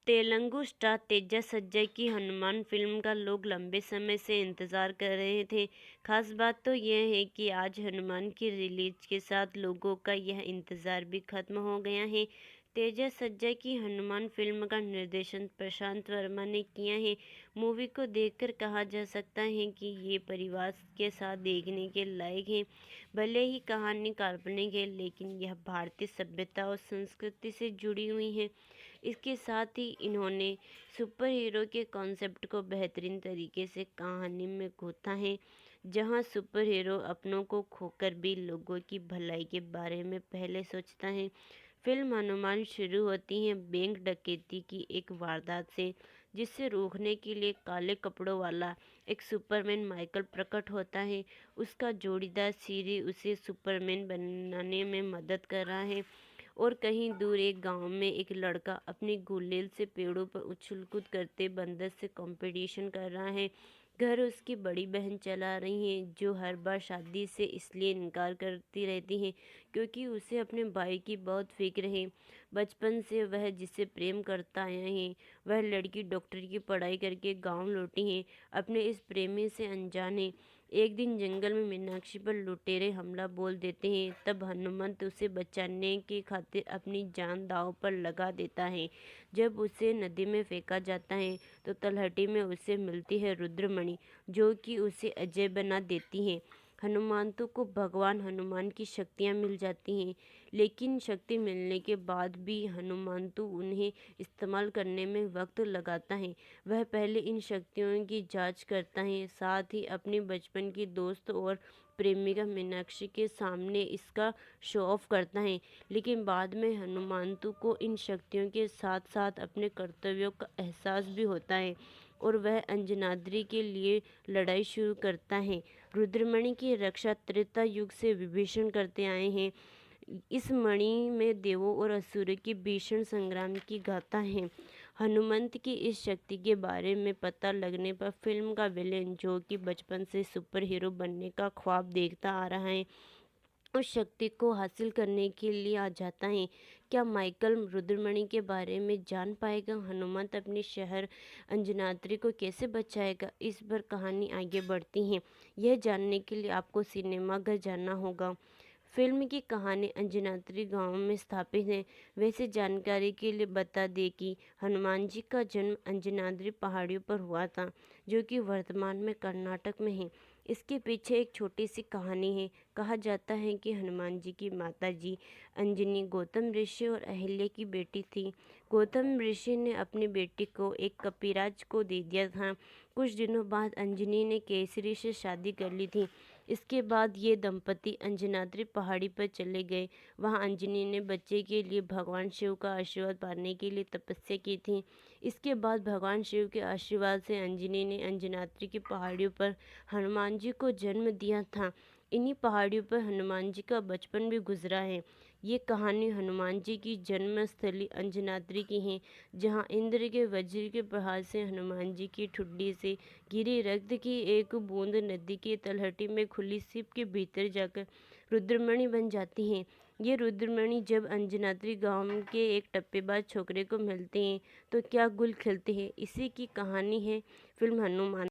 Telugu star Teja सज्जा की Hanuman film का लोग लंबे समय से इंतज़ार कर रहे थे। खास बात तो यह है कि आज हनुमान की रिलीज के साथ लोगों का यह इंतज़ार भी खत्म हो गया है। तेजा सज्जा की हनुमान फिल्म का निर्देशन प्रशांत वर्मा ने किया है। मूवी को देखकर कहा जा सकता है कि ये परिवार के साथ देखने के लायक है। भले ही कहानी काल्पनिक है, लेकिन यह भारतीय सभ्यता और संस्कृति से जुड़ी हुई है। इसके साथ ही इन्होंने सुपर हीरो के कॉन्सेप्ट को बेहतरीन तरीके से कहानी में घोता है, जहां सुपर हीरो अपनों को खोकर भी लोगों की भलाई के बारे में पहले सोचता है। फिल्म हनुमान शुरू होती है बैंक डकैती की एक वारदात से, जिसे रोकने के लिए काले कपड़ों वाला एक सुपरमैन माइकल प्रकट होता है। उसका जोड़ीदार सीरी उसे सुपरमैन बनाने में मदद कर रहा है, और कहीं दूर एक गांव में एक लड़का अपनी गुलेल से पेड़ों पर उछल कूद करते बंदर से कंपटीशन कर रहा है। घर उसकी बड़ी बहन चला रही है, जो हर बार शादी से इसलिए इनकार करती रहती है क्योंकि उसे अपने भाई की बहुत फिक्र है। बचपन से वह जिसे प्रेम करता आया है, वह लड़की डॉक्टर की पढ़ाई करके गांव लौटी है, अपने इस प्रेमी से अनजान है। एक दिन जंगल में मीनाक्षी पर लुटेरे हमला बोल देते हैं, तब हनुमंत उसे बचाने की खातिर अपनी जान दांव पर लगा देता है। जब उसे नदी में फेंका जाता है तो तलहटी में उसे मिलती है रुद्रमणि, जो कि उसे अजय बना देती है। हनुमंतु को भगवान हनुमान की शक्तियाँ मिल जाती हैं, लेकिन शक्ति मिलने के बाद भी हनुमंतु उन्हें इस्तेमाल करने में वक्त लगाता है। वह पहले इन शक्तियों की जांच करता है, साथ ही अपनी बचपन की दोस्त और प्रेमिका मीनाक्षी के सामने इसका शो ऑफ करता है, लेकिन बाद में हनुमंतु को इन शक्तियों के साथ साथ अपने कर्तव्यों का एहसास भी होता है और वह अंजनाद्री के लिए लड़ाई शुरू करता है। रुद्रमणि की रक्षा त्रेता युग से विभीषण करते आए हैं। इस मणि में देवों और असुरों के भीषण संग्राम की गाथा है। हनुमंत की इस शक्ति के बारे में पता लगने पर फिल्म का विलेन, जो कि बचपन से सुपर हीरो बनने का ख्वाब देखता आ रहा है, उस शक्ति को हासिल करने के लिए आ जाता है। क्या माइकल रुद्रमणि के बारे में जान पाएगा? हनुमंत अपने शहर अंजनाद्री को कैसे बचाएगा? इस पर कहानी आगे बढ़ती है। यह जानने के लिए आपको सिनेमाघर जाना होगा। फिल्म की कहानी अंजनाद्री गांव में स्थापित है। वैसे जानकारी के लिए बता दें कि हनुमान जी का जन्म अंजनाद्री पहाड़ियों पर हुआ था, जो कि वर्तमान में कर्नाटक में है। इसके पीछे एक छोटी सी कहानी है। कहा जाता है कि हनुमान जी की माता जी अंजनी गौतम ऋषि और अहिल्या की बेटी थी। गौतम ऋषि ने अपनी बेटी को एक कपिराज को दे दिया था। कुछ दिनों बाद अंजनी ने केसरी से शादी कर ली थी। इसके बाद ये दंपति अंजनाद्री पहाड़ी पर चले गए। वहाँ अंजनी ने बच्चे के लिए भगवान शिव का आशीर्वाद पाने के लिए तपस्या की थी। इसके बाद भगवान शिव के आशीर्वाद से अंजनी ने अंजनाद्री की पहाड़ियों पर हनुमान जी को जन्म दिया था। इन्हीं पहाड़ियों पर हनुमान जी का बचपन भी गुजरा है। ये कहानी हनुमान जी की जन्मस्थली अंजनाद्री की है, जहाँ इंद्र के वज्र के प्रहार से हनुमान जी की ठुड्डी से गिरी रक्त की एक बूंद नदी की तलहटी में खुली सीप के भीतर जाकर रुद्रमणि बन जाती हैं। ये रुद्रमणि जब अंजनाद्री गांव के एक टप्पेबाज छोकरे को मिलते हैं तो क्या गुल खिलते हैं। इसी की कहानी है फिल्म हनुमान।